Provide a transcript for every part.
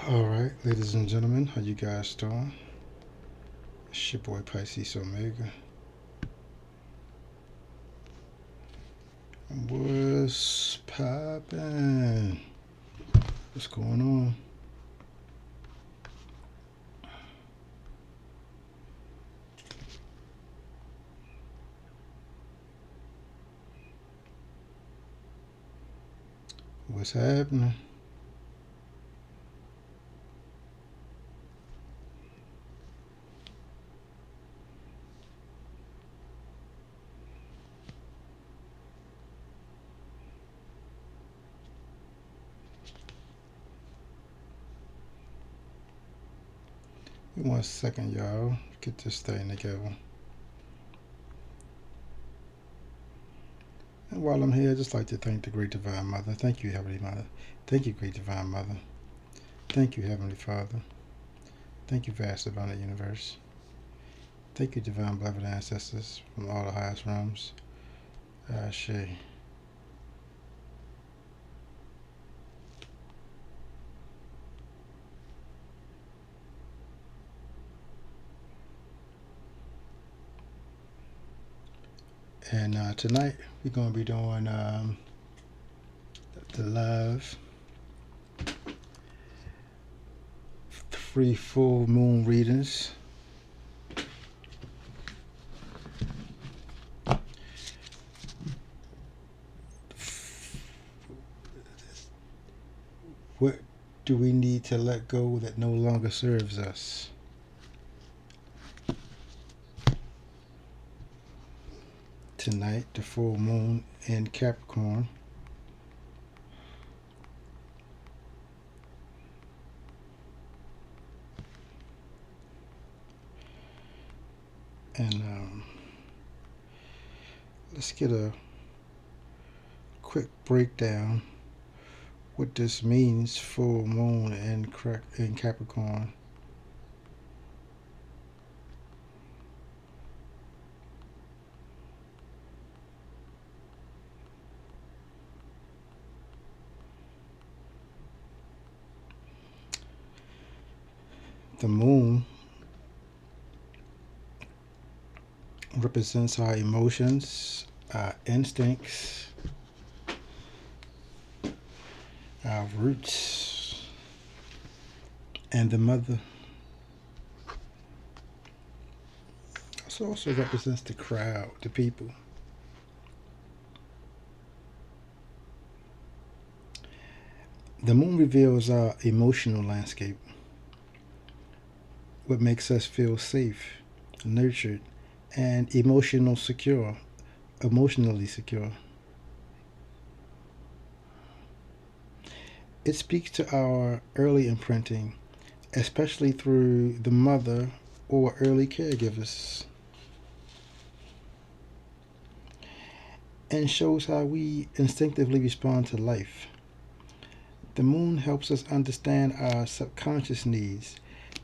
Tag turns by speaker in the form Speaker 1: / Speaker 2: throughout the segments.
Speaker 1: All right, ladies and gentlemen, how you guys doing? It's your boy Pisces Omega. What's poppin'? What's going on? What's happening? Give me 1 second, y'all. Get this thing together. And while I'm here, I'd just like to thank the Great Divine Mother. Thank you, Heavenly Mother. Thank you, Great Divine Mother. Thank you, Heavenly Father. Thank you, vast abundant universe. Thank you, divine beloved ancestors from all the highest realms. Ashe. And tonight we're going to be doing the love, free full moon readings. What do we need to let go that no longer serves us? Tonight, the full moon in Capricorn. And let's get a quick breakdown what this means, full moon in Capricorn. The moon represents our emotions, our instincts, our roots, and the mother. This also represents the crowd, the people. The moon reveals our emotional landscape, what makes us feel safe, nurtured, and emotionally secure. It speaks to our early imprinting, especially through the mother or early caregivers, and shows how we instinctively respond to life. The moon helps us understand our subconscious needs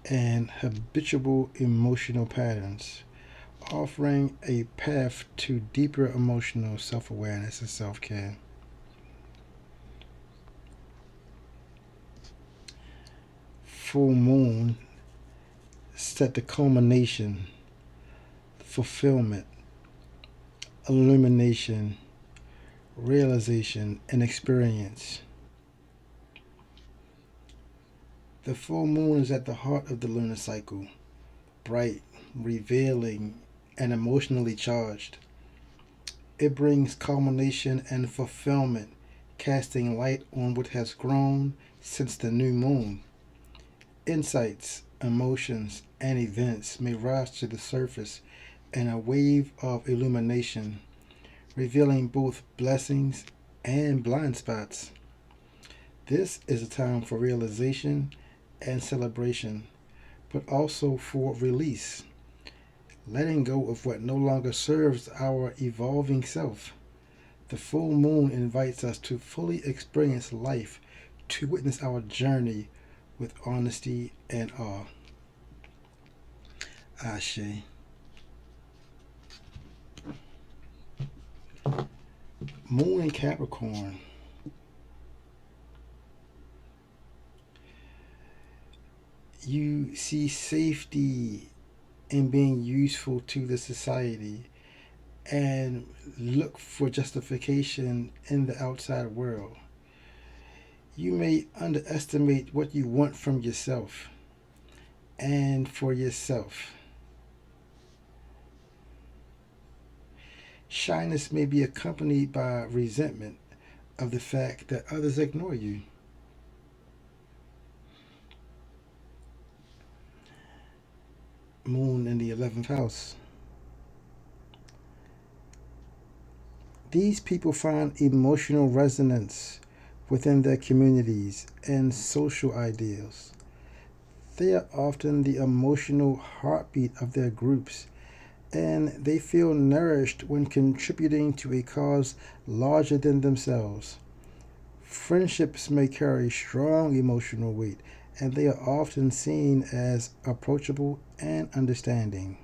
Speaker 1: and habitual emotional patterns, offering a path to deeper emotional self awareness and self care. Full moon set the culmination, fulfillment, illumination, realization, and experience. The full moon is at the heart of the lunar cycle, bright, revealing, and emotionally charged. It brings culmination and fulfillment, casting light on what has grown since the new moon. Insights, emotions, and events may rise to the surface in a wave of illumination, revealing both blessings and blind spots. This is a time for realization and celebration, but also for release, letting go of what no longer serves our evolving self. The full moon invites us to fully experience life, to witness our journey with honesty and awe. Ashe. Moon in Capricorn. You see safety in being useful to the society and look for justification in the outside world. You may underestimate what you want from yourself and for yourself. Shyness may be accompanied by resentment of the fact that others ignore you. Moon in the 11th house. These people find emotional resonance within their communities and social ideals. They are often the emotional heartbeat of their groups, and they feel nourished when contributing to a cause larger than themselves. Friendships may carry strong emotional weight, and they are often seen as approachable and understanding.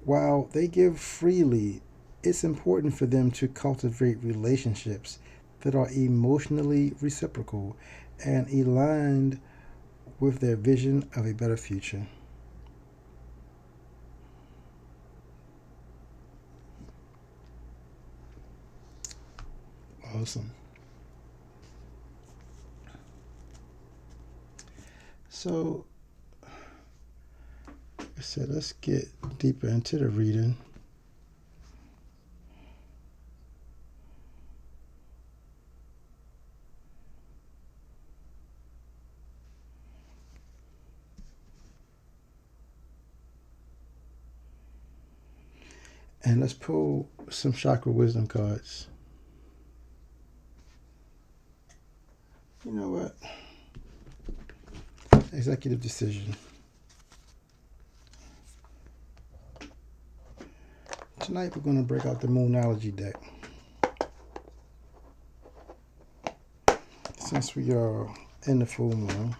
Speaker 1: While they give freely, it's important for them to cultivate relationships that are emotionally reciprocal and aligned with their vision of a better future. Awesome. So, like I said, let's get deeper into the reading. And let's pull some chakra wisdom cards. You know what? Executive decision. Tonight we're going to break out the Moonology deck. Since we are in the full moon,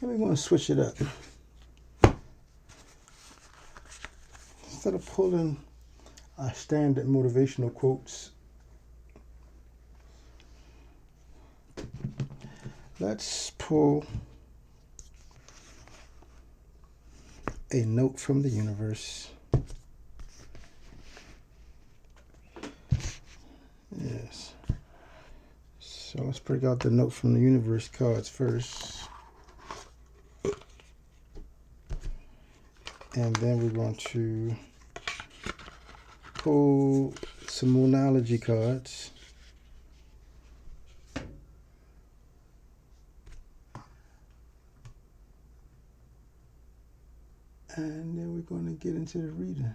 Speaker 1: and we're going to switch it up. Instead of pulling our standard motivational quotes, let's pull a note from the universe. Yes. So let's break out the note from the universe cards first. And then we're going to pull some Moonology cards. And then we're going to get into the reading.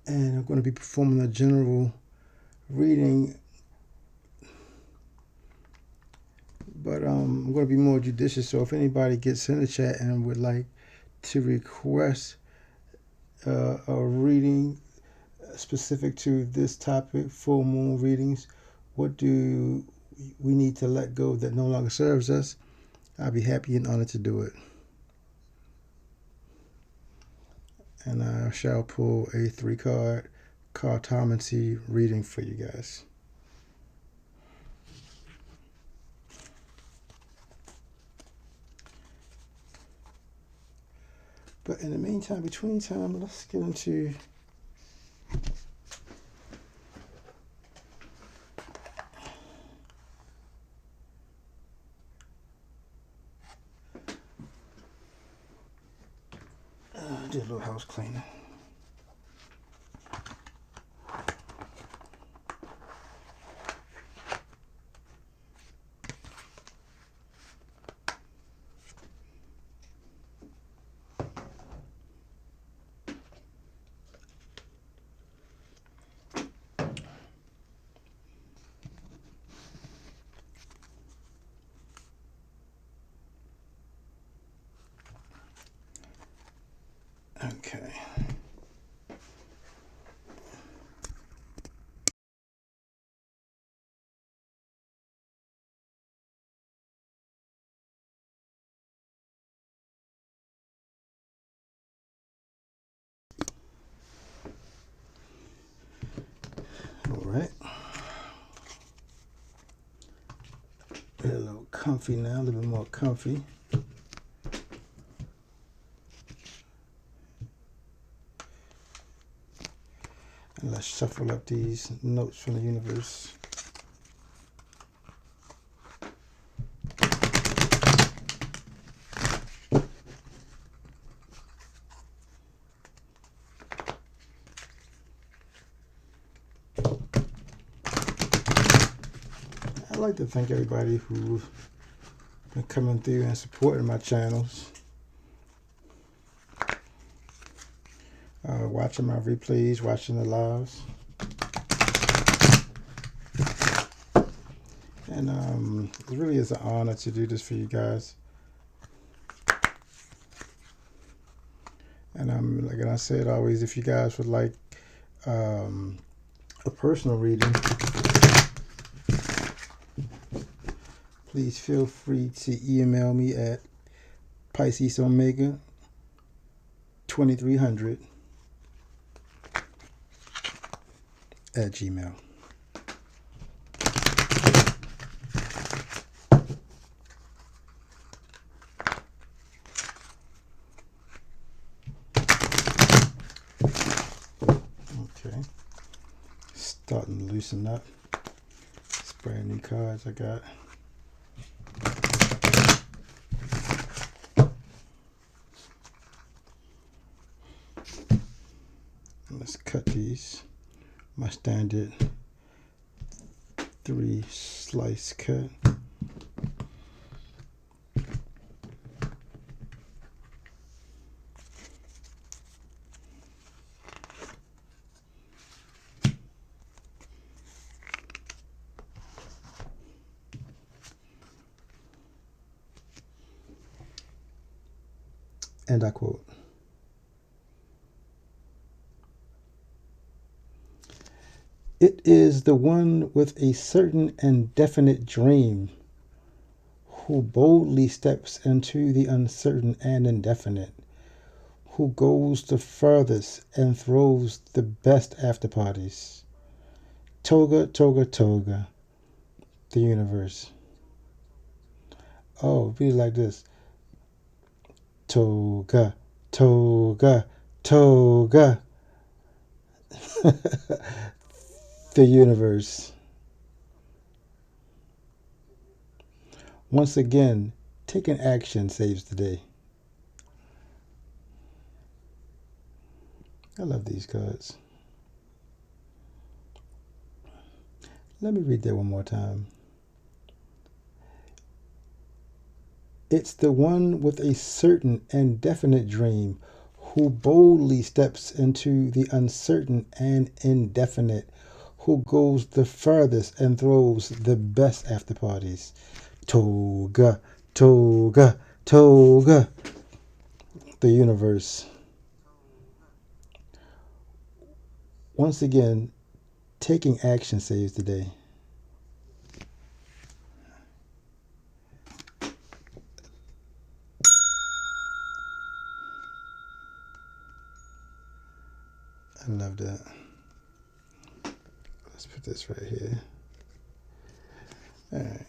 Speaker 1: And I'm going to be performing a general reading, but I'm going to be more judicious. So if anybody gets in the chat and would like to request a reading specific to this topic, full moon readings, what do we need to let go that no longer serves us, I'll be happy and honored to do it. And I shall pull a 3-card cartomancy reading for you guys. But in the meantime, between time, let's get into do a little house cleaning. Okay. All right. A little comfy now, a little bit more comfy. And let's shuffle up these notes from the universe. I'd like to thank everybody who's been coming through and supporting my channels. Watching my replays, watching the lives. And it really is an honor to do this for you guys. And like I said always, if you guys would like a personal reading, please feel free to email me at PiscesOmega2300 at Gmail. Okay, starting to loosen up. It's brand new cards I got. Let's cut these. My standard 3 slice cut. And I quote, "It is the one with a certain and definite dream who boldly steps into the uncertain and indefinite, who goes the furthest and throws the best after parties. Toga, toga, toga, the universe." Oh, be like this. Toga, toga, toga. The universe. Once again, taking action saves the day. I love these cards. Let me read that one more time. It's the one with a certain and definite dream who boldly steps into the uncertain and indefinite, who goes the furthest and throws the best after parties. Toga, toga, toga, the universe. Once again, taking action saves the day. I love that. Let's put this right here. All right.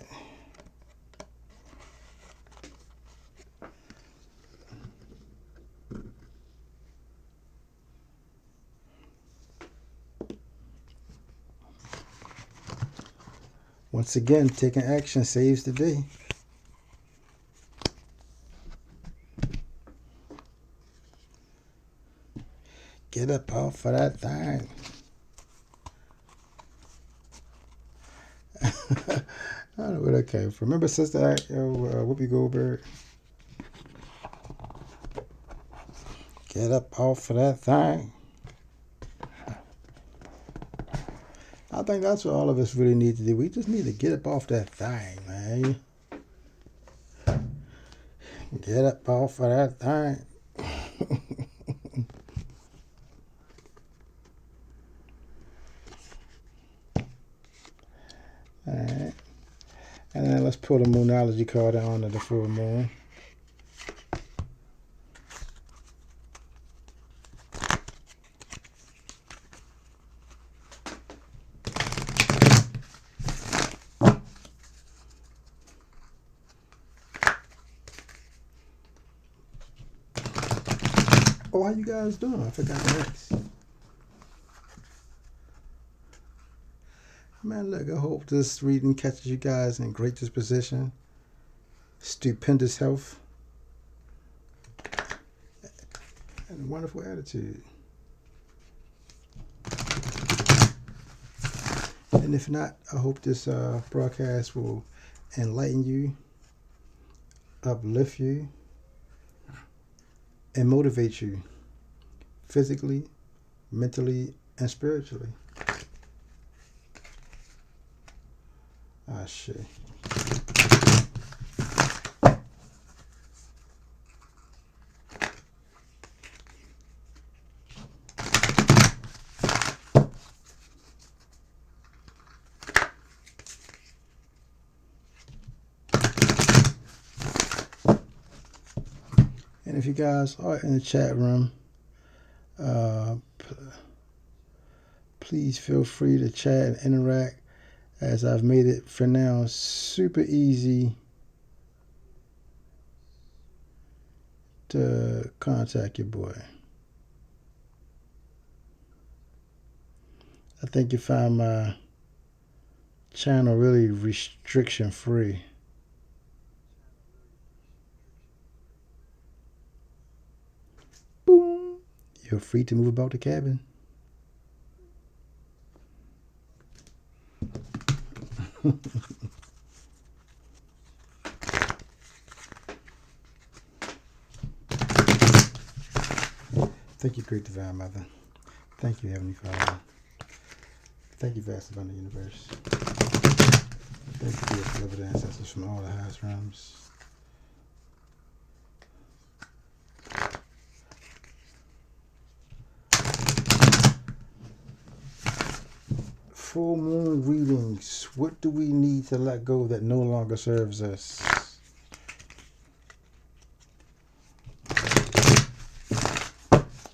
Speaker 1: Once again, taking action saves the day. Get up off of that thing. I don't know where that came from. Remember Sister Act, Whoopi Goldberg? Get up off of that thing. I think that's what all of us really need to do. We just need to get up off that thing, man. Get up off of that thing. Alright. And then let's pull the Moonology card on to the full moon. Oh, how you guys doing? I forgot to ask. Man, look, I hope this reading catches you guys in great disposition, stupendous health, and a wonderful attitude. And if not, I hope this broadcast will enlighten you, uplift you, and motivate you physically, mentally, and spiritually. Ah, shit. And if you guys are in the chat room, please feel free to chat and interact, as I've made it for now super easy to contact your boy. I think you find my channel really restriction free. Boom! You're free to move about the cabin. Thank you, Great Divine Mother. Thank you, Heavenly Father. Thank you, Vast Abundant Universe. Thank you, dear beloved ancestors from all the highest realms. Full moon readings. What do we need to let go that no longer serves us?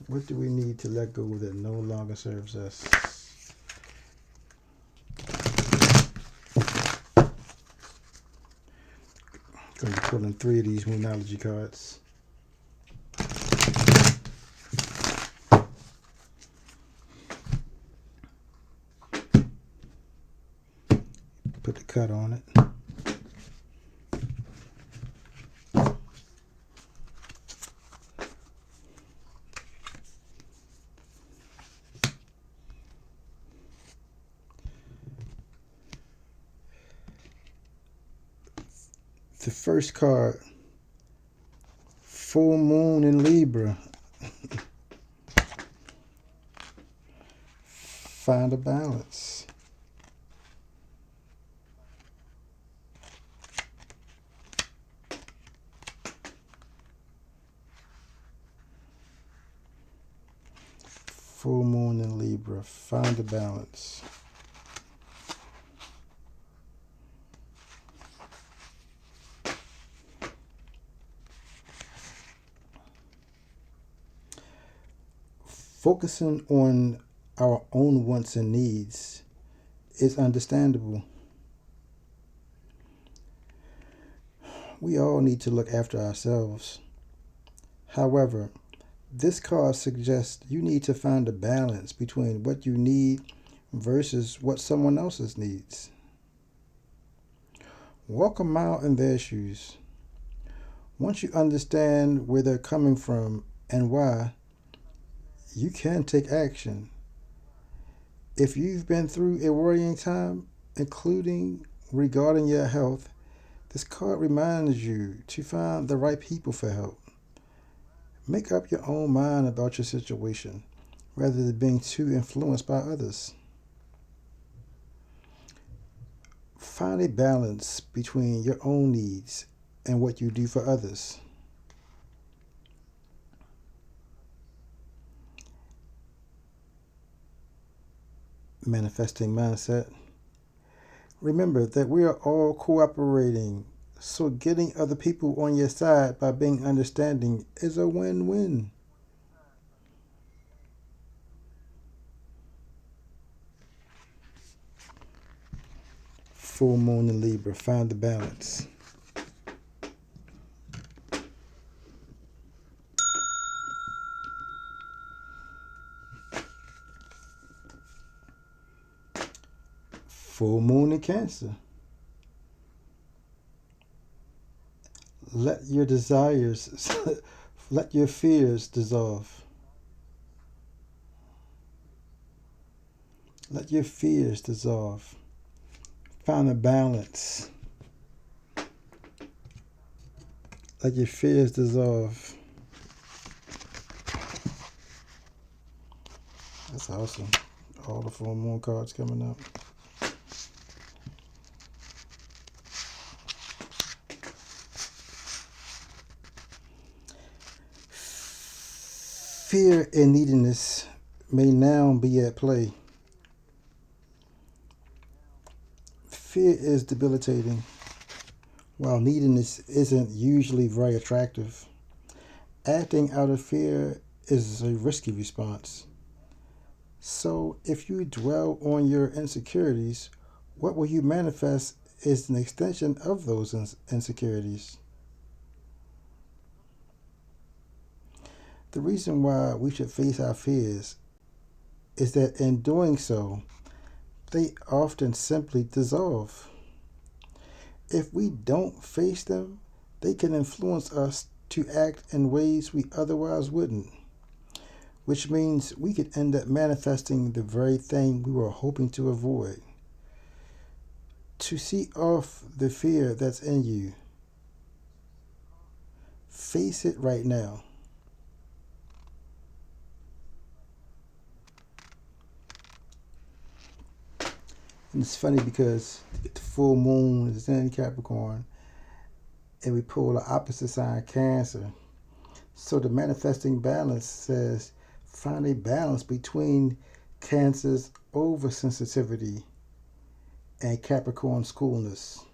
Speaker 1: What do we need to let go that no longer serves us? Going to be pulling 3 of these Moonology cards. Put the cut on it. The first card, full moon in Libra. Find a balance. Full moon in Libra. Find a balance. Focusing on our own wants and needs is understandable. We all need to look after ourselves. However, this card suggests you need to find a balance between what you need versus what someone else's needs. Walk a mile in their shoes. Once you understand where they're coming from and why, you can take action. If you've been through a worrying time, including regarding your health, this card reminds you to find the right people for help. Make up your own mind about your situation, rather than being too influenced by others. Find a balance between your own needs and what you do for others. Manifesting mindset. Remember that we are all cooperating, so getting other people on your side by being understanding is a win-win. Full moon in Libra, find the balance. Full moon in Cancer. Let your desires, let your fears dissolve. Let your fears dissolve. Find a balance. Let your fears dissolve. That's awesome. All the full moon cards coming up. Fear and neediness may now be at play. Fear is debilitating, while neediness isn't usually very attractive. Acting out of fear is a risky response. So, if you dwell on your insecurities, what will you manifest is an extension of those insecurities. The reason why we should face our fears is that in doing so, they often simply dissolve. If we don't face them, they can influence us to act in ways we otherwise wouldn't, which means we could end up manifesting the very thing we were hoping to avoid. To see off the fear that's in you, face it right now. And it's funny because the full moon is in Capricorn and we pull the opposite sign, Cancer. So the manifesting balance says find a balance between Cancer's oversensitivity and Capricorn's coolness.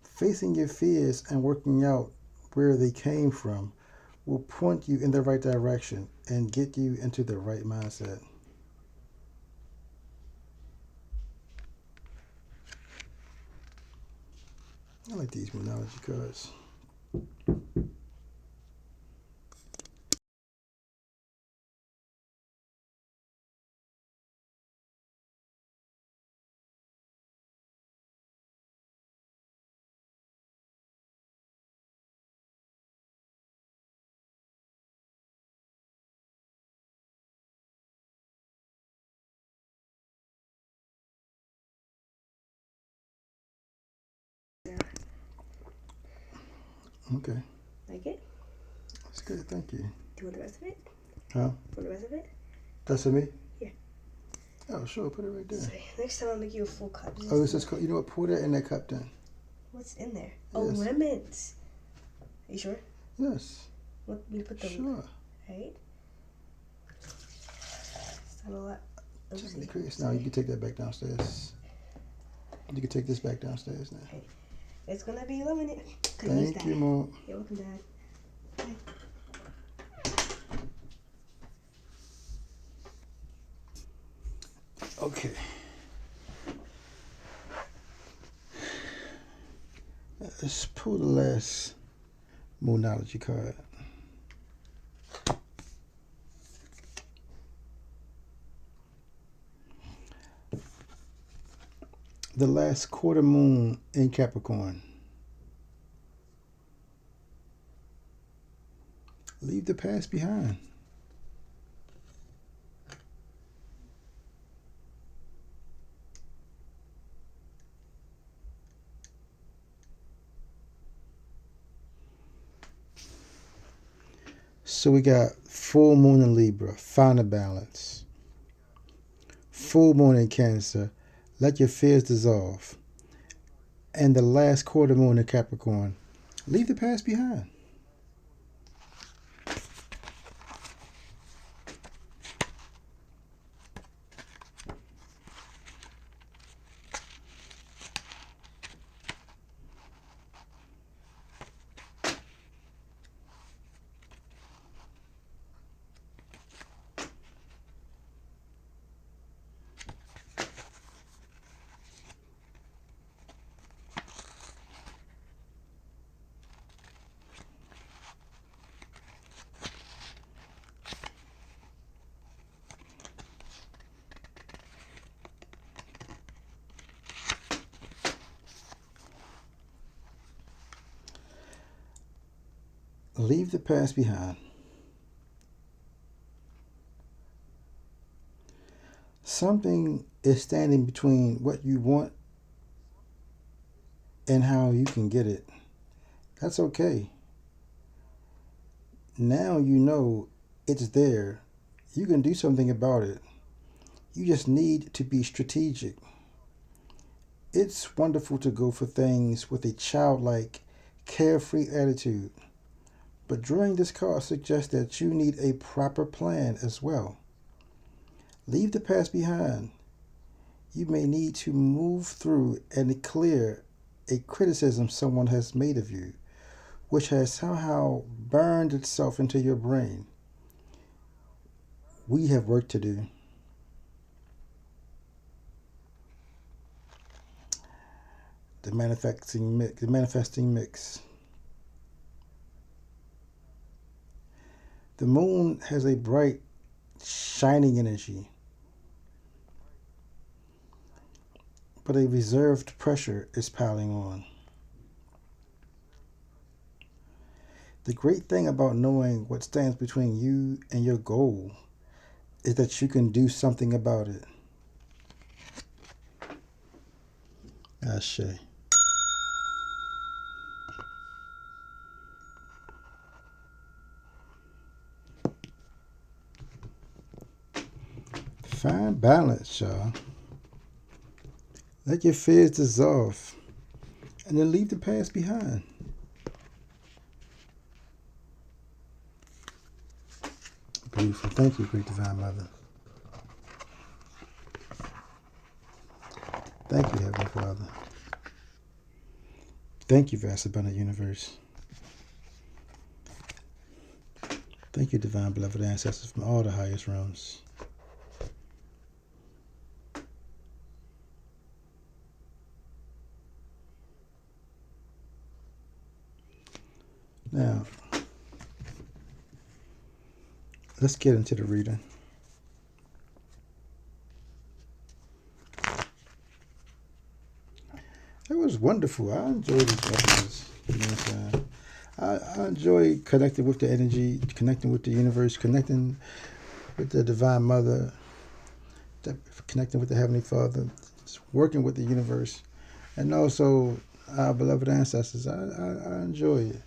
Speaker 1: Facing your fears and working out where they came from will point you in the right direction and get you into the right mindset. I like these Moonology cards. Okay.
Speaker 2: Like it?
Speaker 1: That's good, thank you.
Speaker 2: Do you want the rest of it?
Speaker 1: Huh?
Speaker 2: Want the rest of it?
Speaker 1: That's for me?
Speaker 2: Yeah.
Speaker 1: Oh, sure, put it right there.
Speaker 2: Sorry, next time I'll make you a full cup.
Speaker 1: Oh, this is cool. You know what? Pour that in that cup then.
Speaker 2: What's in there?
Speaker 1: Yes.
Speaker 2: Oh, lemons. Are you sure?
Speaker 1: Yes.
Speaker 2: What? You put them.
Speaker 1: Sure.
Speaker 2: Right? Not a lot.
Speaker 1: Just be curious. Now you can take that back downstairs. You can take this back downstairs now.
Speaker 2: Okay. It's gonna be lemonade.
Speaker 1: Thank you, Mom.
Speaker 2: You're welcome, Dad. Bye.
Speaker 1: Okay. Let's pull the last Moonology card. The last quarter moon in Capricorn. Leave the past behind. So we got full moon in Libra, find a balance. Full moon in Cancer, let your fears dissolve. And the last quarter moon in Capricorn, leave the past behind. Leave the past behind. Something is standing between what you want and how you can get it. That's okay. Now you know it's there. You can do something about it. You just need to be strategic. It's wonderful to go for things with a childlike, carefree attitude. But drawing this card suggests that you need a proper plan as well. Leave the past behind. You may need to move through and clear a criticism someone has made of you, which has somehow burned itself into your brain. We have work to do. The manifesting mix. The moon has a bright, shining energy, but a reserved pressure is piling on. The great thing about knowing what stands between you and your goal is that you can do something about it. Ashe. Find balance, y'all. Let your fears dissolve and then leave the past behind. Beautiful. Thank you, Great Divine Mother. Thank you, Heavenly Father. Thank you, Vast Abundant Universe. Thank you, Divine Beloved Ancestors from all the highest realms. Now, let's get into the reading. It was wonderful. I enjoyed these episodes. You know what I'm saying? I enjoy connecting with the energy, connecting with the universe, connecting with the Divine Mother, connecting with the Heavenly Father, just working with the universe, and also our beloved ancestors. I enjoy it.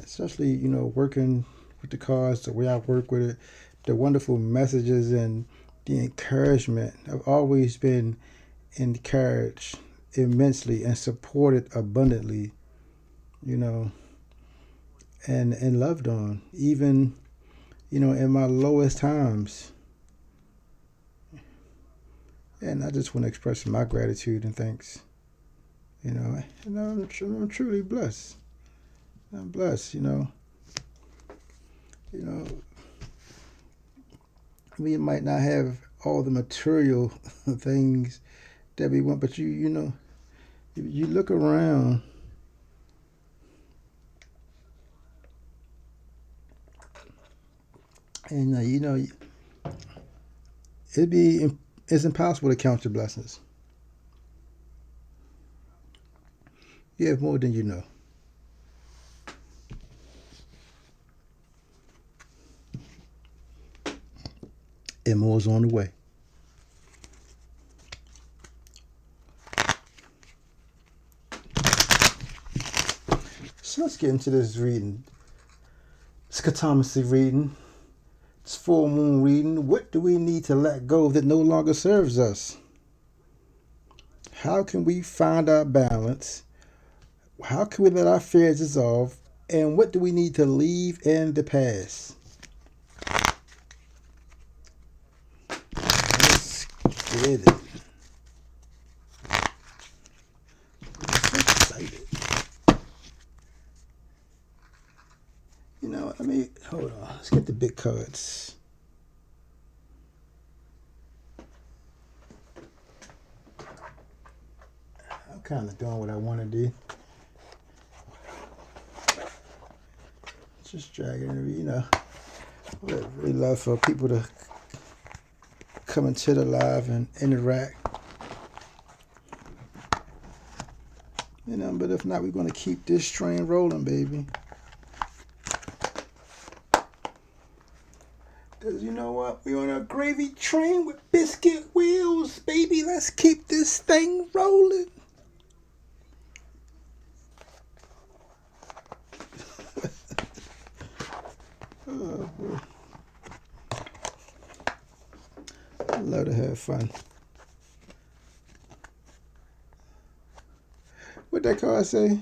Speaker 1: Especially, working with the cards, the way I work with it, the wonderful messages and the encouragement. I've always been encouraged immensely and supported abundantly, and loved on, even, in my lowest times. And I just want to express my gratitude and thanks. And I'm truly blessed. I'm blessed, we might not have all the material things that we want, but you look around and it's impossible to count your blessings. You have more than you know. And more's on the way. So let's get into this reading. Scotomacy reading. It's full moon reading. What do we need to let go that no longer serves us? How can we find our balance? How can we let our fears dissolve? And what do we need to leave in the past? Let's get it. I'm so excited. Hold on. Let's get the big cards. I'm kind of doing what I want to do. Just dragging it, I'd really love for people to come into the live and interact. You know, but if not, we're going to keep this train rolling, baby. Because you know what? We're on a gravy train with biscuit wheels, baby. Let's keep this thing rolling. Oh, boy. I love to have fun. What that card say?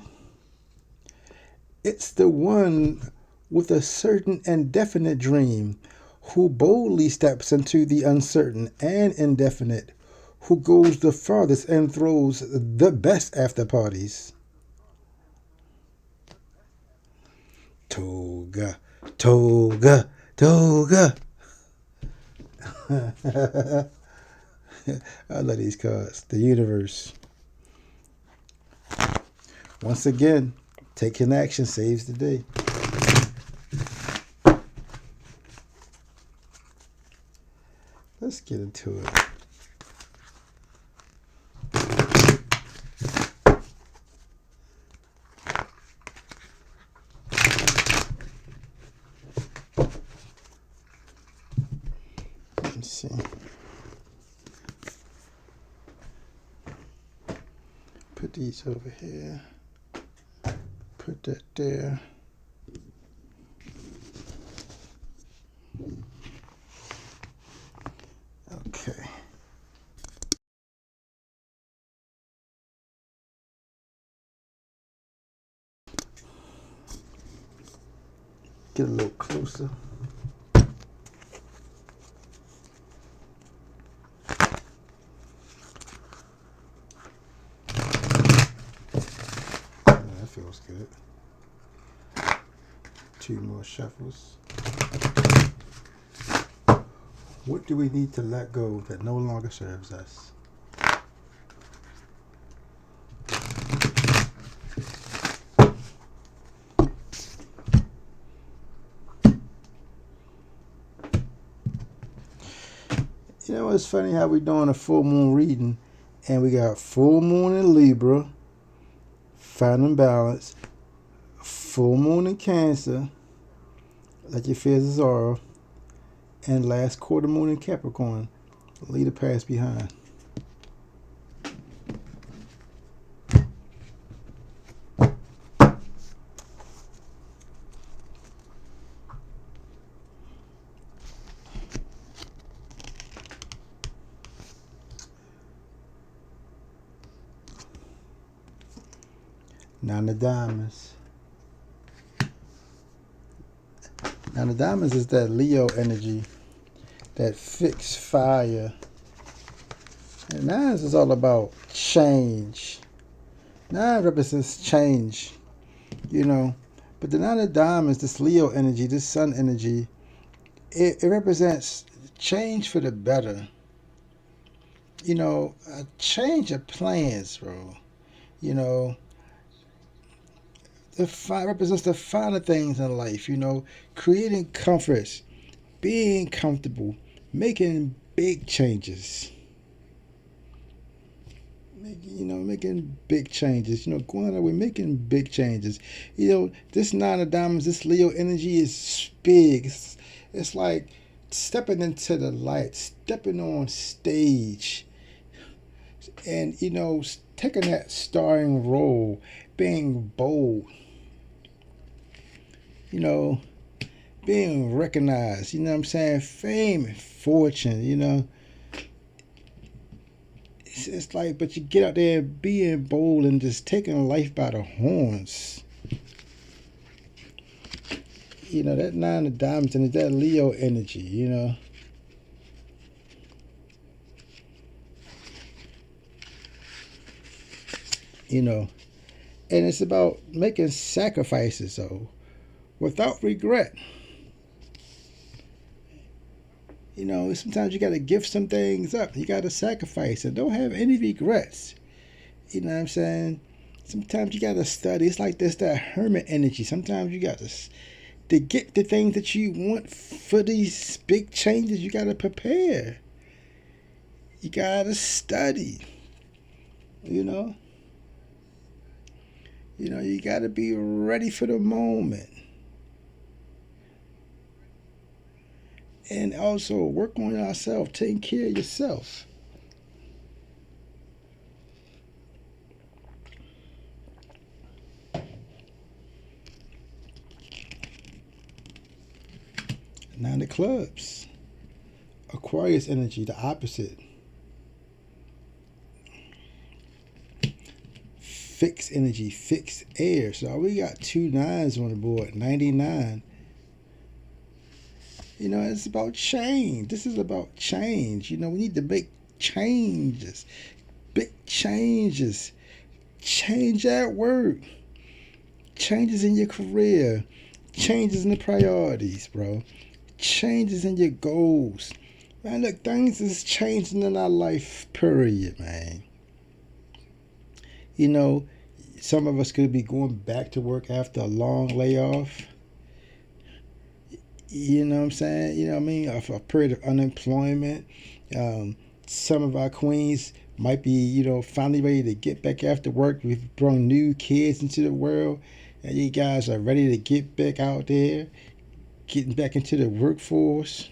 Speaker 1: It's the one with a certain and definite dream who boldly steps into the uncertain and indefinite, who goes the farthest and throws the best after parties. Toga, toga, toga. I love these cards. The universe. Once again, taking action saves the day. Let's get into it. Let's see. Put these over here. Put that there. Okay. Get a little closer. That feels good. 2 more shuffles. What do we need to let go that no longer serves us? You know, it's funny how we're doing a full moon reading and we got full moon in Libra, finding balance, full moon in Cancer, let your fears dissolve, and last quarter moon in Capricorn, leave the past behind. Nine of Diamonds. Nine of Diamonds is that Leo energy, that fixed fire. And nines is all about change. Nine represents change, you know. But the Nine of Diamonds, this Leo energy, this Sun energy, it represents change for the better. You know, a change of plans, bro. You know, represents the finer things in life, you know, creating comforts, being comfortable, making big changes. Making big changes, going out, we're making big changes. This Nine of Diamonds, this Leo energy is big. It's like stepping into the light, stepping on stage, and, taking that starring role, being bold, being recognized, you know what I'm saying? Fame, fortune, It's like, but you get out there being bold and just taking life by the horns. That Nine of Diamonds and that Leo energy, And it's about making sacrifices, though, without regret. Sometimes you got to give some things up. You got to sacrifice and don't have any regrets. You know what I'm saying? Sometimes you got to study. It's like that hermit energy. Sometimes you got to get the things that you want for these big changes. You got to prepare. You got to study. You got to be ready for the moment. And also work on yourself, taking care of yourself. Now the clubs. Aquarius energy, the opposite. Fixed energy, fixed air. So we got 2 9s on the board, 99. It's about change. This is about change. We need to make changes, big changes. Change at work, changes in your career, changes in the priorities, bro. Changes in your goals. Man, look, things is changing in our life, period, man. You know, some of us could be going back to work after a long layoff. You know what I'm saying? You know what I mean? A period of unemployment. Some of our queens might be, finally ready to get back after work. We've brought new kids into the world, and you guys are ready to get back out there, getting back into the workforce.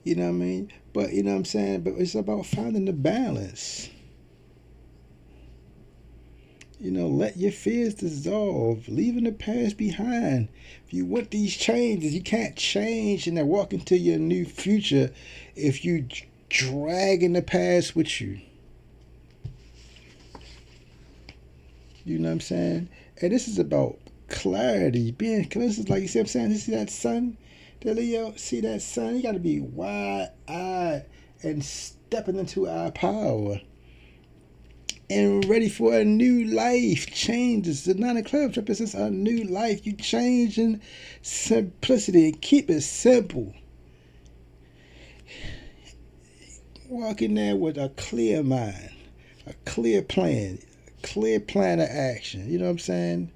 Speaker 1: You know what I mean? But you know what I'm saying? But it's about finding the balance. Let your fears dissolve, leaving the past behind. If you want these changes, you can't change and then walk into your new future if you dragging the past with you. You know what I'm saying? And this is about clarity. This is like you see what I'm saying? You see that sun? The Leo, see that sun? You got to be wide-eyed and stepping into our power. And ready for a new life. Changes. The 9 of Clubs represents a new life. You change in simplicity and keep it simple. Walk in there with a clear mind, a clear plan, a clear plan of action. You know what I'm saying?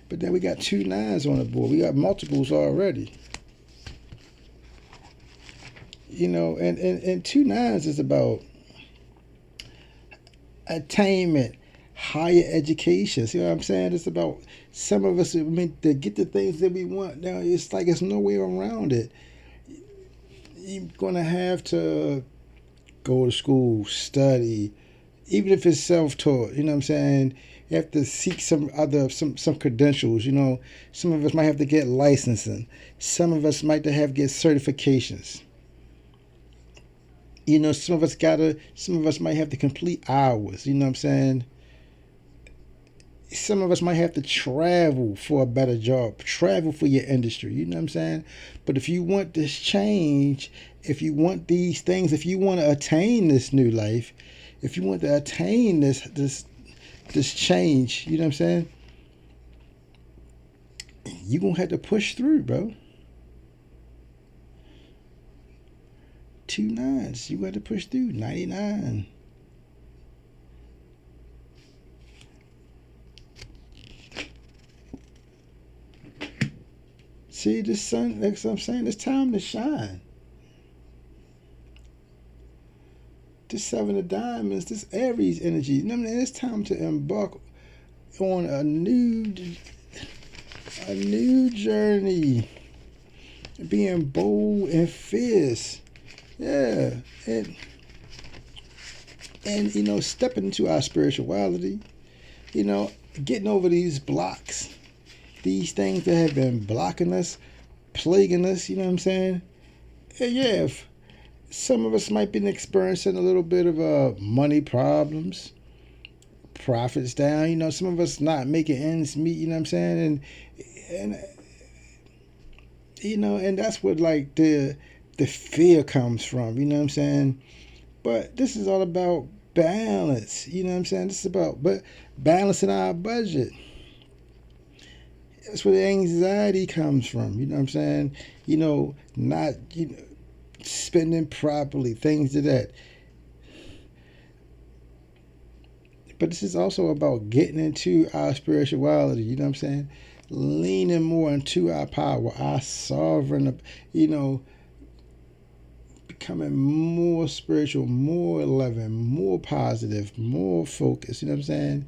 Speaker 1: But then we got 2 9s on the board. We got multiples already. And 2 9s is about attainment, higher education. See what I'm saying? It's about some of us, to get the things that we want. Now, it's like there's no way around it. You're going to have to go to school, study, even if it's self-taught. You know what I'm saying? You have to seek some credentials. Some of us might have to get licensing. Some of us might have to get certifications. Some of us might have to complete hours. You know what I'm saying? Some of us might have to travel for a better job, travel for your industry. You know what I'm saying? But if you want this change, if you want these things, if you want to attain this new life, if you want to attain this change, you know what I'm saying? You're going to have to push through, bro. 2 9s. You got to push through. 99. See, the sun, like I'm saying, it's time to shine. This 7 of Diamonds, this Aries energy. It's time to embark on a new journey. Being bold and fierce. Yeah, and stepping into our spirituality, getting over these blocks, these things that have been blocking us, plaguing us. You know what I'm saying? And yeah, some of us might be experiencing a little bit of money problems, profits down. Some of us not making ends meet. You know what I'm saying? And that's what like the fear comes from, you know what I'm saying? But this is all about balance, you know what I'm saying? This is about balancing our budget. That's where the anxiety comes from, you know what I'm saying? Not spending properly, things to that. But this is also about getting into our spirituality, you know what I'm saying? leaning more into our power, our sovereign, you know, becoming more spiritual, more loving, more positive, more focused, you know what I'm saying?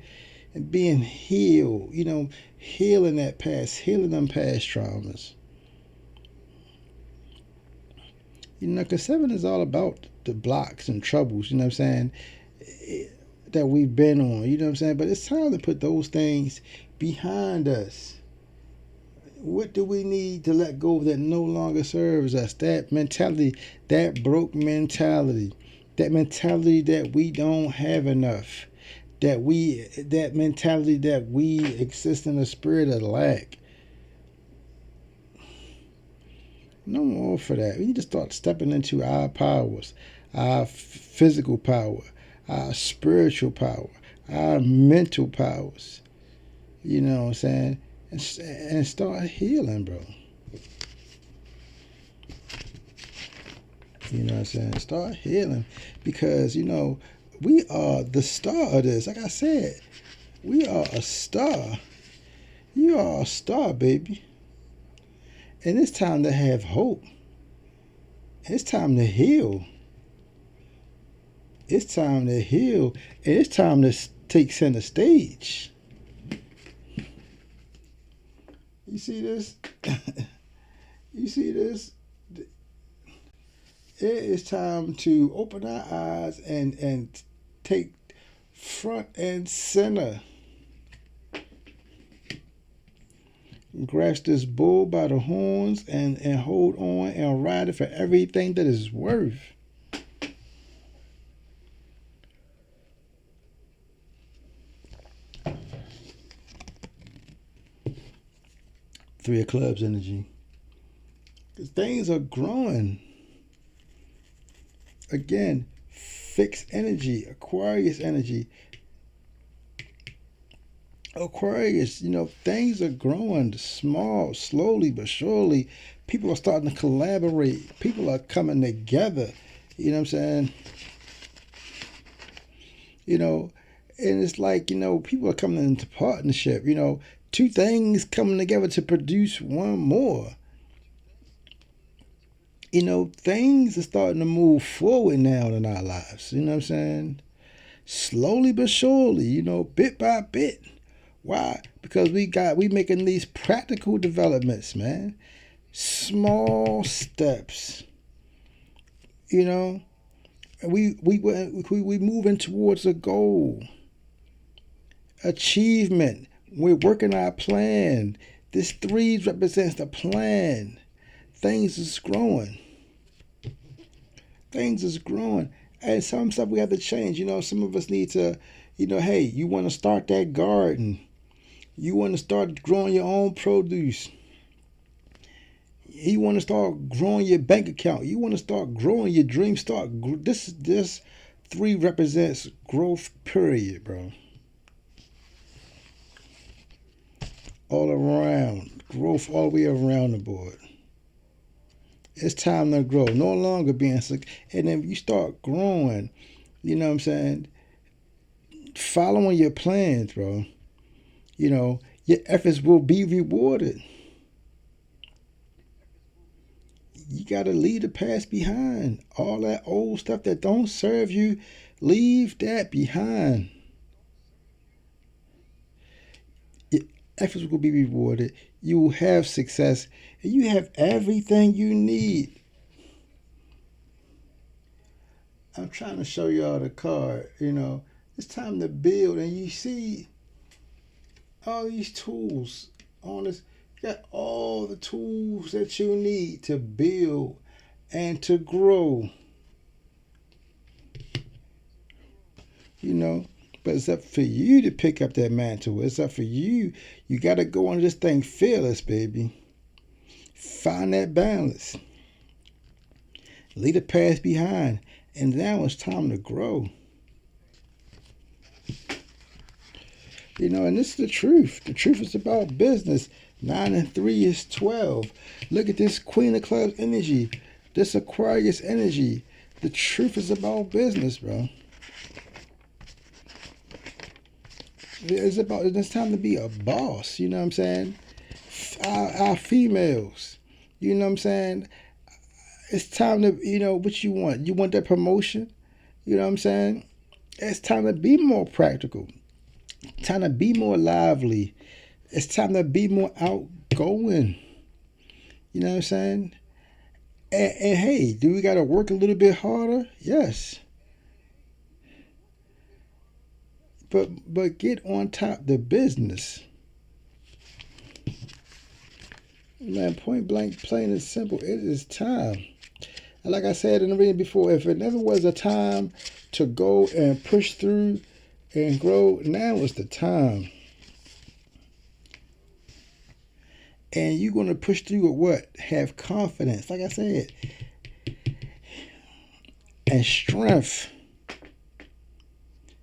Speaker 1: And being healed, healing that past, healing them past traumas. Because 7 is all about the blocks and troubles, you know what I'm saying, that we've been on, you know what I'm saying? But it's time to put those things behind us. What do we need to let go that no longer serves us? That mentality, that broke mentality, that mentality that we don't have enough, that mentality that we exist in a spirit of lack. No more for that. We need to start stepping into our powers, our physical power, our spiritual power, our mental powers. You know what I'm saying? And start healing, bro. You know what I'm saying? Start healing. Because, we are the star of this. Like I said, we are a star. You are a star, baby. And it's time to have hope. It's time to heal. It's time to heal. And it's time to take center stage. You see this? You see this? It is time to open our eyes and take front and center. Grasp this bull by the horns and hold on and ride it for everything that is worth. Three of Clubs energy. Because things are growing. Again, fixed energy, Aquarius energy. Aquarius, things are growing small, slowly but surely. People are starting to collaborate. People are coming together. You know what I'm saying? And it's like, people are coming into partnership. Two things coming together to produce one more. Things are starting to move forward now in our lives. You know what I'm saying? Slowly but surely, bit by bit. Why? Because we making these practical developments, man. Small steps. We moving towards a goal. Achievement. We're working our plan. This 3 represents the plan. Things is growing. Things is growing. And some stuff we have to change. Some of us need to, hey, you want to start that garden. You want to start growing your own produce. You want to start growing your bank account. You want to start growing your dream. This 3 represents growth, period, bro. All around. Growth all the way around the board. It's time to grow. No longer being sick. And then you start growing, you know what I'm saying? Following your plans, bro. Your efforts will be rewarded. You got to leave the past behind. All that old stuff that don't serve you, leave that behind. Your efforts will be rewarded. You will have success. And you have everything you need. I'm trying to show y'all the card. It's time to build. And you see all these tools on this. You got all the tools that you need to build and to grow. But it's up for you to pick up that mantle. It's up for you. You got to go on this thing fearless, baby. Find that balance. Leave the past behind. And now it's time to grow. And this is the truth. The truth is about business. 9 and 3 is 12. Look at this Queen of Clubs energy. This Aquarius energy. The truth is about business, bro. It's time to be a boss. You know what I'm saying? our females. You know what I'm saying? It's time to, what you want. You want that promotion? You know what I'm saying? It's time to be more practical. Time to be more lively. It's time to be more outgoing. You know what I'm saying? And hey, do we got to work a little bit harder? Yes. But get on top the business. Man, point blank, plain and simple, it is time. And like I said in the reading before, if it never was a time to go and push through and grow, now is the time. And you're going to push through with what? Have confidence, like I said, and strength.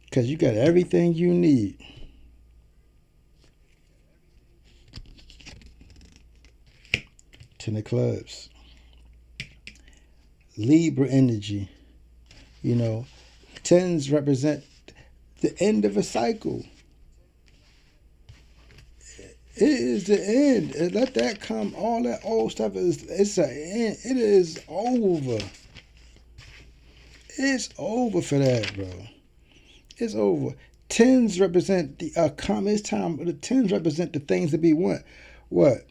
Speaker 1: Because you got everything you need. Ten of clubs. Libra energy. Tens represent the end of a cycle. It is the end. And let that come. All that old stuff it's an end. It is over. It's over for that, bro. It's over. Tens represent the it's time. The tens represent the things that we want. What?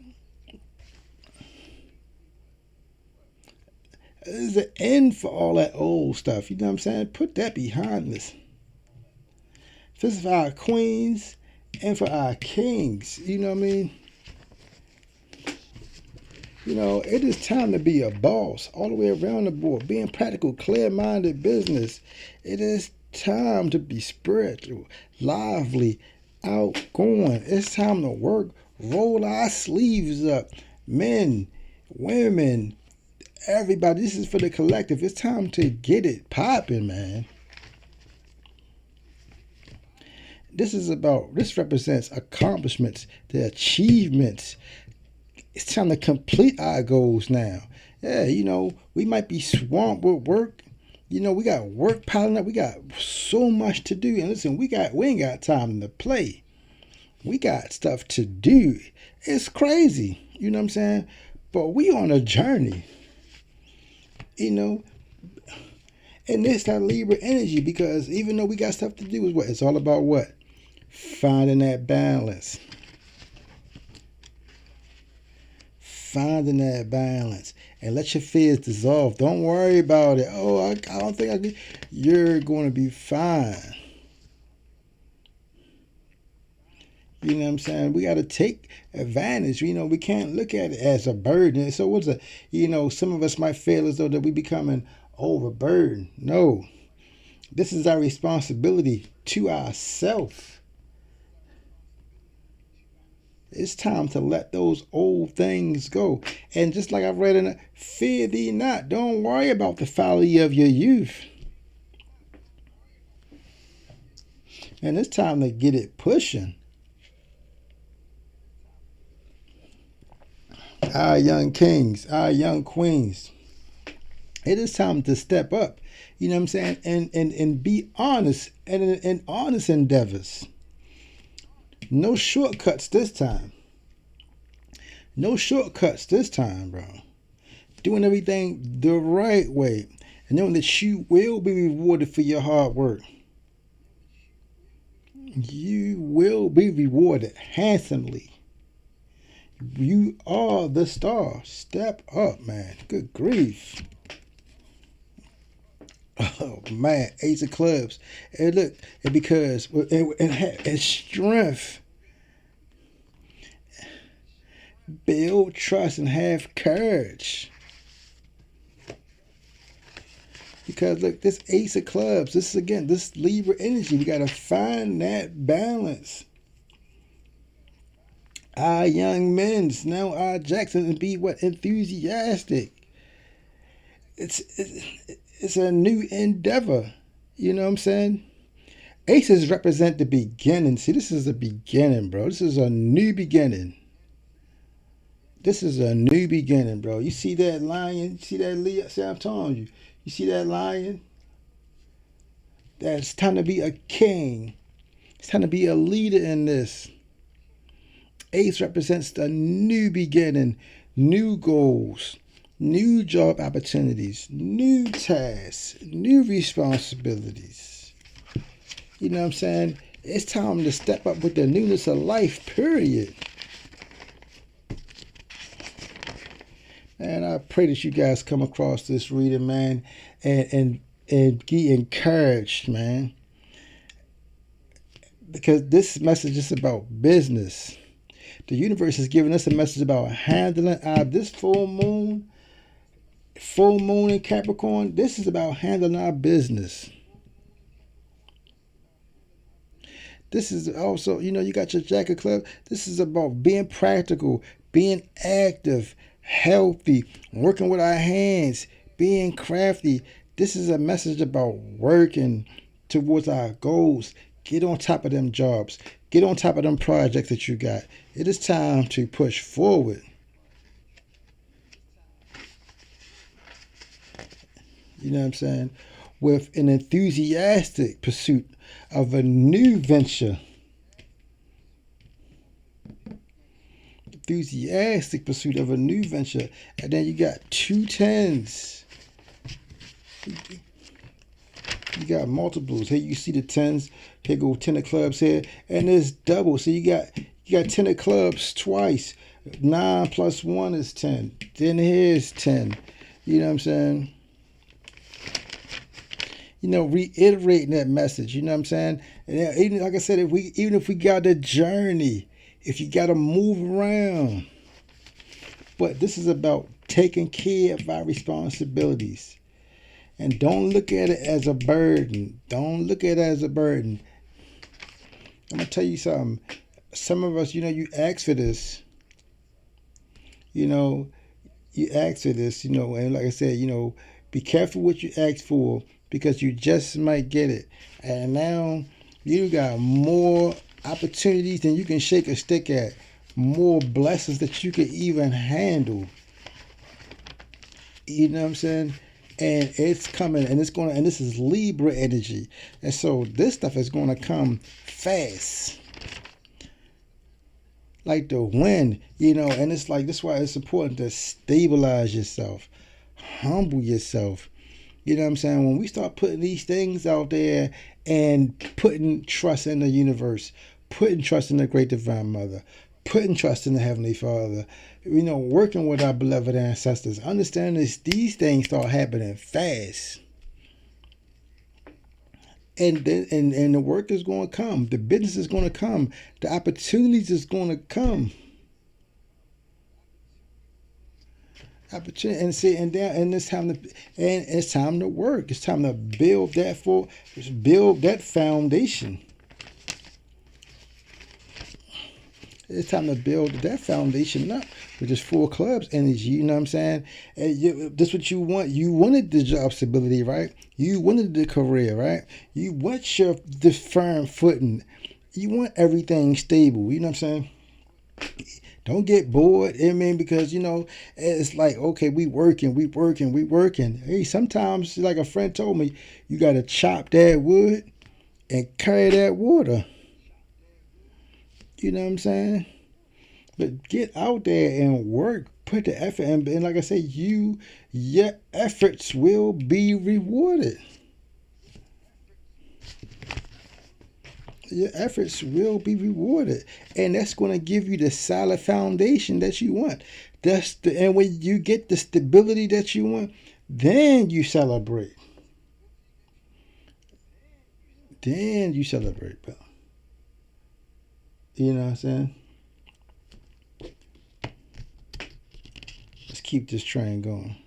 Speaker 1: There's an end for all that old stuff. You know what I'm saying? Put that behind us. This is for our queens and for our kings. You know what I mean? It is time to be a boss all the way around the board. Being practical, clear-minded business. It is time to be spiritual, lively, outgoing. It's time to work, roll our sleeves up. Men, women, everybody. This is for the collective. It's time to get it popping, man. This represents accomplishments, the achievements. It's time to complete our goals now. Yeah, we might be swamped with work. We got work piling up. We got so much to do. And listen, we ain't got time to play. We got stuff to do. It's crazy. You know what I'm saying? But we on a journey. And it's that Libra energy, because even though we got stuff to do, is what? It's all about what? Finding that balance. Finding that balance. And let your fears dissolve. Don't worry about it. Oh, I don't think I can. You're going to be fine. You know what I'm saying? We got to take advantage. We can't look at it as a burden. So some of us might feel as though that we becoming overburdened. No. This is our responsibility to ourselves. It's time to let those old things go. And just like I read in it, fear thee not. Don't worry about the folly of your youth. And it's time to get it pushing. Our young kings, our young queens. It is time to step up. You know what I'm saying? And be honest and in honest endeavors. No shortcuts this time. No shortcuts this time, bro. Doing everything the right way. And knowing that you will be rewarded for your hard work. You will be rewarded handsomely. You are the star. Step up, man. Good grief. Oh, man. Ace of clubs. And look, and because and strength. Build trust and have courage. Because look, this Ace of clubs, this Libra energy, we got to find that balance. Our young men's now our Jackson and be what? Enthusiastic. It's a new endeavor. You know what I'm saying? Aces represent the beginning. See, this is a beginning, bro. This is a new beginning. This is a new beginning, bro. You see that lion? You see that Leo? See, I'm telling you. You see that lion? That's time to be a king. It's time to be a leader in this. Ace represents the new beginning, new goals, new job opportunities, new tasks, new responsibilities. You know what I'm saying? It's time to step up with the newness of life, period. And I pray that you guys come across this reading, man, and be encouraged, man. Because this message is about business. The universe is giving us a message about handling this full moon in Capricorn. This is about handling our business. This is also, you got your Jack of Clubs. This is about being practical, being active, healthy, working with our hands, being crafty. This is a message about working towards our goals. Get on top of them jobs. Get on top of them projects that you got. It is time to push forward. You know what I'm saying? With an enthusiastic pursuit of a new venture. Enthusiastic pursuit of a new venture. And then you got two tens. You got multiples. Here you see the tens. Here go 10 of clubs here. And there's double. So you got 10 of clubs twice. 9 plus 1 is 10. Then here's 10. You know what I'm saying? Reiterating that message. You know what I'm saying? And even like I said, even if we got a journey, if you got to move around, but this is about taking care of our responsibilities, and don't look at it as a burden. Don't look at it as a burden. I'm gonna tell you something. Some of us, you ask for this. You ask for this. And like I said, be careful what you ask for, because you just might get it. And now you got more opportunities than you can shake a stick at. More blessings that you can even handle. You know what I'm saying? And it's coming, and this is Libra energy. And so this stuff is gonna come fast. Like the wind, and it's like, that's why it's important to stabilize yourself, humble yourself. You know what I'm saying? When we start putting these things out there and putting trust in the universe, putting trust in the great divine mother, putting trust in the Heavenly Father, working with our beloved ancestors, understand these things start happening fast. And the work is going to come. The business is going to come. The opportunities is going to come. Opportunity, and it's time to work. It's time to build that foundation. It's time to build that foundation up, which is 4 clubs energy. You know what I'm saying? And that's what you want. You wanted the job stability, right? You wanted the career, right? You want the firm footing. You want everything stable. You know what I'm saying? Don't get bored. I mean, because it's like, okay, we working. Hey, sometimes, like a friend told me, you gotta chop that wood and carry that water. You know what I'm saying? But get out there and work. Put the effort in. And like I said, your efforts will be rewarded. Your efforts will be rewarded. And that's going to give you the solid foundation that you want. And when you get the stability that you want, then you celebrate. Bro. You know what I'm saying? Let's keep this train going.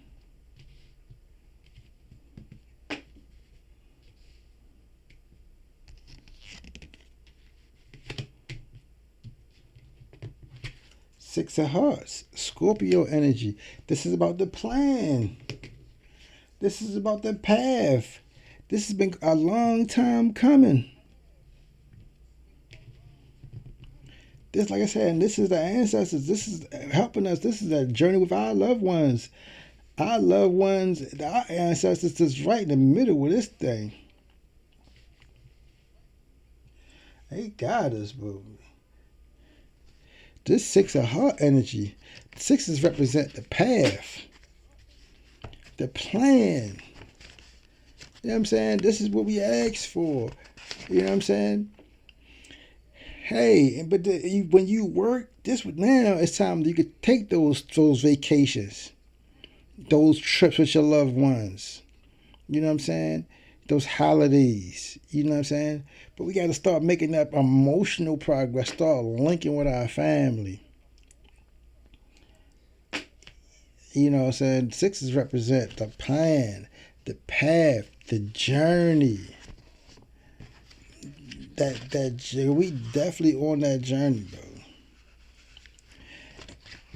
Speaker 1: Six of Hearts, Scorpio energy. This is about the plan. This is about the path. This has been a long time coming. This, like I said, and this is the ancestors. This is helping us. This is a journey with our loved ones. Our loved ones, our ancestors is right in the middle of this thing. They got us, boo. This six of heart energy. Sixes represent the path, the plan. You know what I'm saying? This is what we asked for. You know what I'm saying? Hey, but when you work, now it's time you could take those vacations, those trips with your loved ones. You know what I'm saying? Those holidays. You know what I'm saying? But we got to start making that emotional progress. Start linking with our family. You know what I'm saying? Sixes represent the plan, the path, the journey. That we definitely on that journey, bro.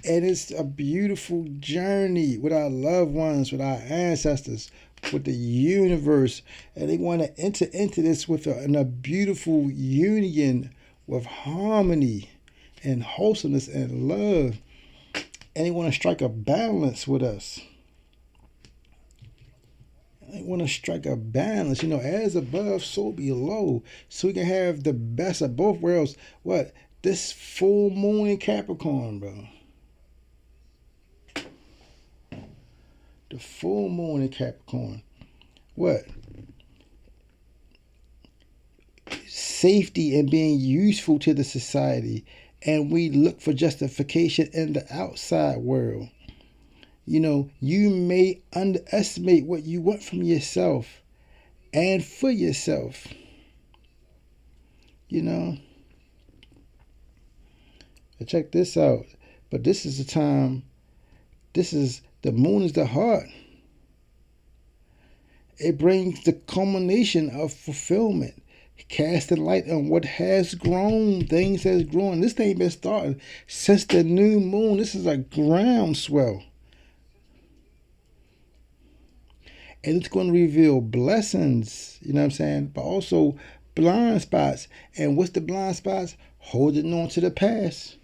Speaker 1: And it's a beautiful journey with our loved ones, with our ancestors, with the universe. And they want to enter into this with a beautiful union with harmony and wholesomeness and love. And they want to strike a balance with us. They want to strike a balance, as above, so below. So we can have the best of both worlds. What? This full moon in Capricorn, bro. The full moon in Capricorn. What? Safety and being useful to the society. And we look for justification in the outside world. You may underestimate what you want from yourself and for yourself. But check this out. But this is the time. The moon is the heart. It brings the culmination of fulfillment, casting light on what has grown, things has grown. This thing been starting since the new moon. This is a groundswell. And it's going to reveal blessings, you know what I'm saying? But also blind spots. And what's the blind spots? Holding on to the past.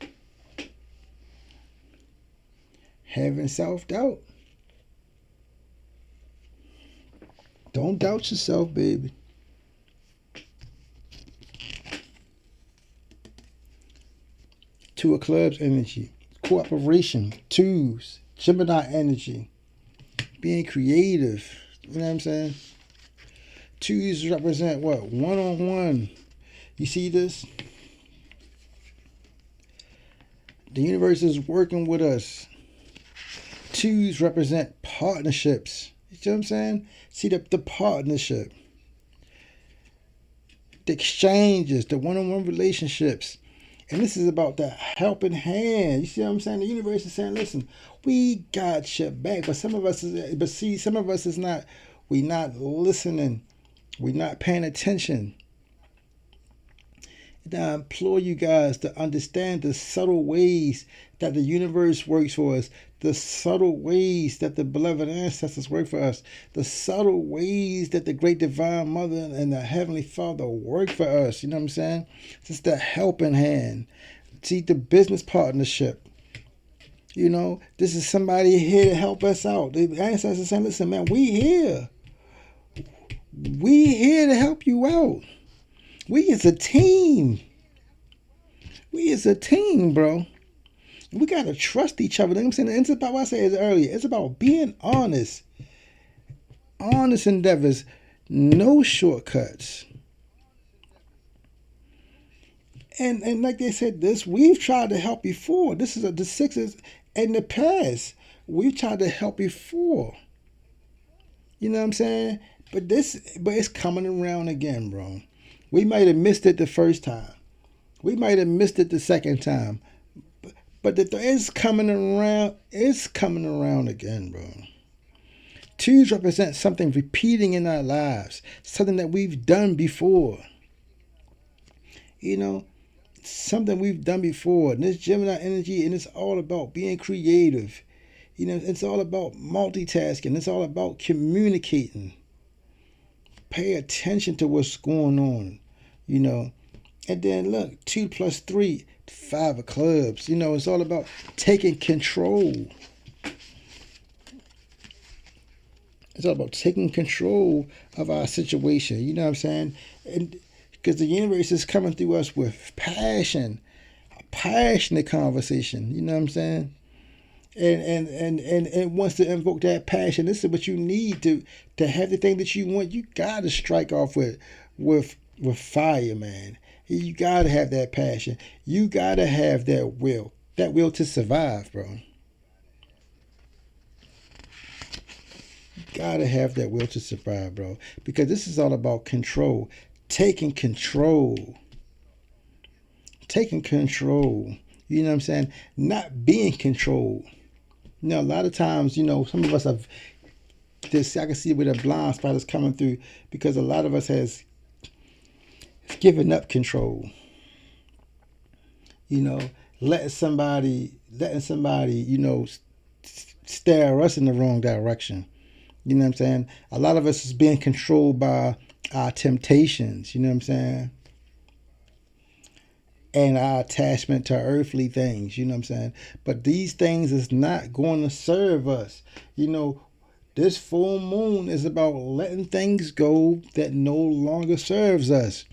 Speaker 1: Having self-doubt. Don't doubt yourself, baby. Two of clubs energy. Cooperation. Twos. Gemini energy. Being creative. You know what I'm saying? Twos represent what? One-on-one. You see this? The universe is working with us. Twos represent partnerships. You see what I'm saying? See the partnership. The exchanges, the one-on-one relationships. And this is about the helping hand. You see what I'm saying? The universe is saying, listen, we got your back. But some of us is not, we not listening. We're not paying attention. And I implore you guys to understand the subtle ways that the universe works for us, the subtle ways that the beloved ancestors work for us, the subtle ways that the great divine mother and the heavenly father work for us. You know what I'm saying? Just the helping hand. See, the business partnership. This is somebody here to help us out. The ancestors saying, listen, man, we here. We here to help you out. We is a team. We is a team, bro. We got to trust each other. You know what I'm saying? It's about what I said earlier. It's about being honest. Honest endeavors. No shortcuts. And like they said, we've tried to help before. This is the sixes in the past. We've tried to help before. You know what I'm saying? But it's coming around again, bro. We might have missed it the first time. We might have missed it the second time. But it's coming around. It's coming around again, bro. Twos represent something repeating in our lives. Something that we've done before. Something we've done before. And this Gemini energy, and it's all about being creative. It's all about multitasking. It's all about communicating. Pay attention to what's going on. And then look, 2 plus 3, 5 of clubs. It's all about taking control. It's all about taking control of our situation. You know what I'm saying? And because the universe is coming through us with passion, passionate conversation. You know what I'm saying? And it wants to invoke that passion. This is what you need to have the thing that you want. You gotta strike off with fire, man. You gotta have that passion. You gotta have that will to survive, bro. Gotta have that will to survive, bro. Because this is all about control, taking control, taking control. You know what I'm saying? Not being controlled. You know, a lot of times, you know, some of us have this. I can see where the blind spot is coming through because a lot of us has given up control. You know, letting somebody, you know, stare us in the wrong direction. You know what I'm saying? A lot of us is being controlled by our temptations. You know what I'm saying? And our attachment to earthly things. You know what I'm saying? But these things is not going to serve us. You know, this full moon is about letting things go that no longer serves us.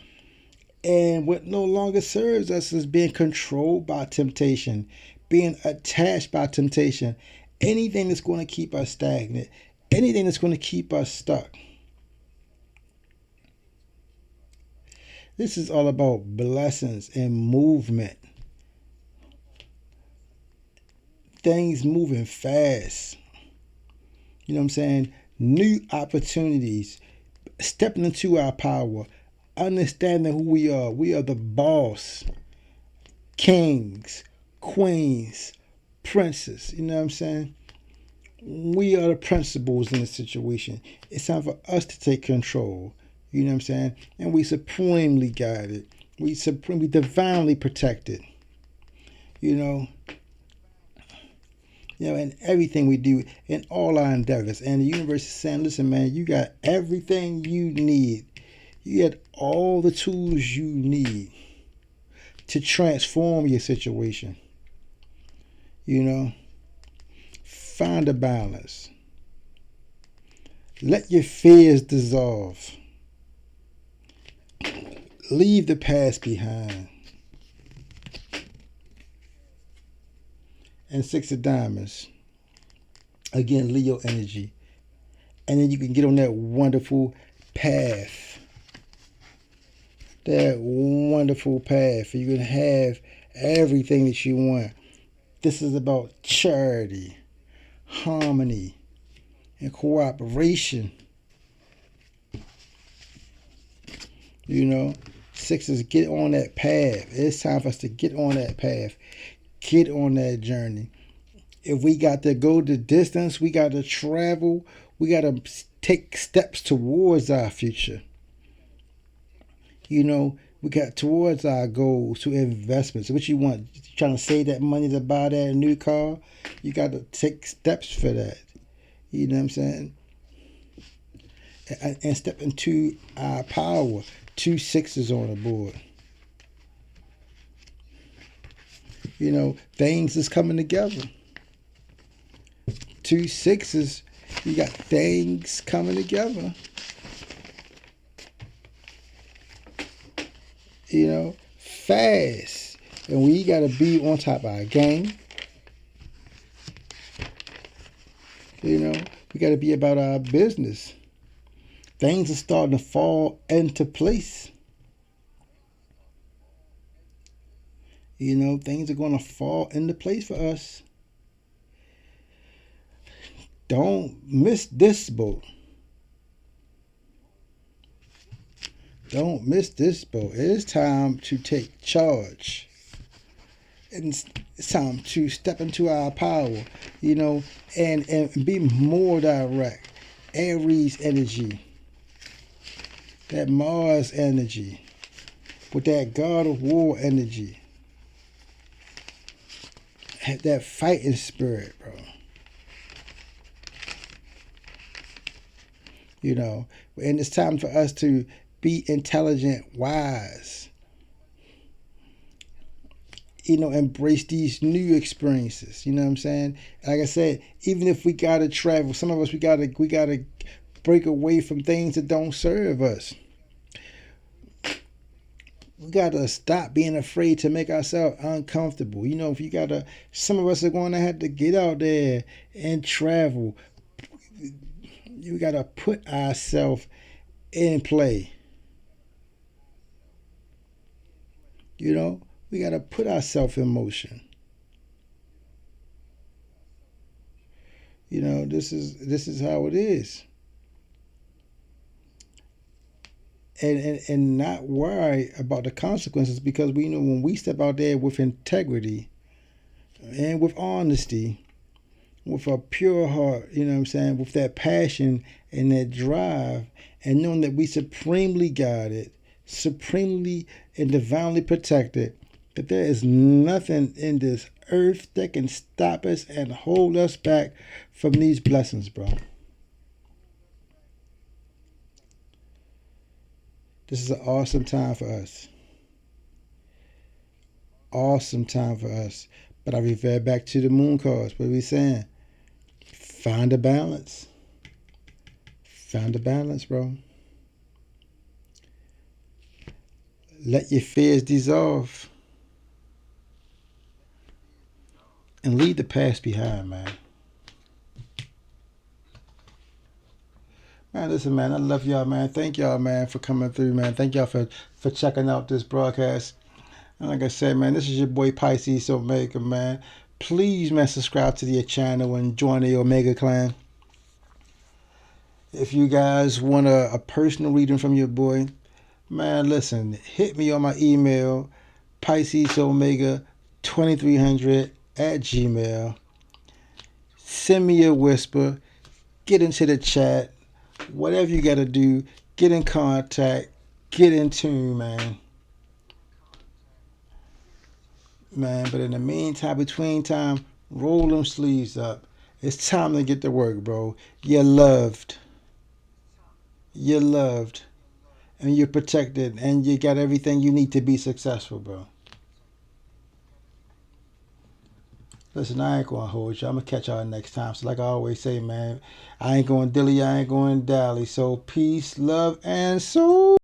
Speaker 1: And what no longer serves us is being controlled by temptation, being attached by temptation. Anything that's going to keep us stagnant, anything that's going to keep us stuck. This is all about blessings and movement. Things moving fast. You know what I'm saying? New opportunities. Stepping into our power. Understanding who we are. We are the boss. Kings. Queens. Princes. You know what I'm saying? We are the principals in the situation. It's time for us to take control. You know what I'm saying? And we supremely guided. We divinely protected. You know. You know, in everything we do, in all our endeavors. And the universe is saying, listen, man, you got everything you need. You got all the tools you need to transform your situation. You know, find a balance. Let your fears dissolve. Leave the past behind. And Six of Diamonds. Again, Leo energy. And then you can get on that wonderful path. That wonderful path. You can have everything that you want. This is about charity, harmony, and cooperation. You know, sixes, get on that path. It's time for us to get on that path. Get on that journey. If we got to go the distance, we got to travel, we got to take steps towards our future. You know, we got towards our goals, to investments. What you want? You trying to save that money to buy that new car? You got to take steps for that. You know what I'm saying? And step into our power. 2 6s on the board. You know, things is coming together. 2 6s, you got things coming together. You know, fast. And we got to be on top of our game. You know, we got to be about our business. Things are starting to fall into place. You know, things are going to fall into place for us. Don't miss this boat. Don't miss this boat. It is time to take charge. And it's time to step into our power, you know, and be more direct. Aries energy. That Mars energy. With that God of War energy. Have that fighting spirit, bro. You know, and it's time for us to be intelligent, wise. You know, embrace these new experiences. You know what I'm saying? Like I said, even if we gotta travel, some of us we gotta break away from things that don't serve us. We gotta stop being afraid to make ourselves uncomfortable. You know, if you gotta, some of us are going to have to get out there and travel. You gotta put ourselves in play. You know, we gotta put ourselves in motion. You know, this is how it is, and not worry about the consequences because we know when we step out there with integrity and with honesty, with a pure heart, you know what I'm saying, with that passion and that drive, and knowing that we supremely guided, supremely and divinely protected, that there is nothing in this earth that can stop us and hold us back from these blessings, bro. This is an awesome time for us. Awesome time for us. But I revert back to the moon cards. What are we saying? Find a balance. Find a balance, bro. Let your fears dissolve and leave the past behind, man. Man, listen, man, I love y'all, man. Thank y'all, man, for coming through, man. Thank y'all for checking out this broadcast. And like I said, man, this is your boy Pisces Omega, man. Please, man, subscribe to the channel and join the Omega clan. If you guys want a personal reading from your boy, man, listen, hit me on my email, PiscesOmega2300 at Gmail. Send me a whisper. Get into the chat. Whatever you got to do, get in contact. Get in tune, man. Man, but in the meantime, between time, roll them sleeves up. It's time to get to work, bro. You're loved. You're loved. And you're protected. And you got everything you need to be successful, bro. Listen, I ain't going to hold you. I'm going to catch y'all next time. So, like I always say, man, I ain't going dilly, I ain't going dally. So, peace, love, and soul.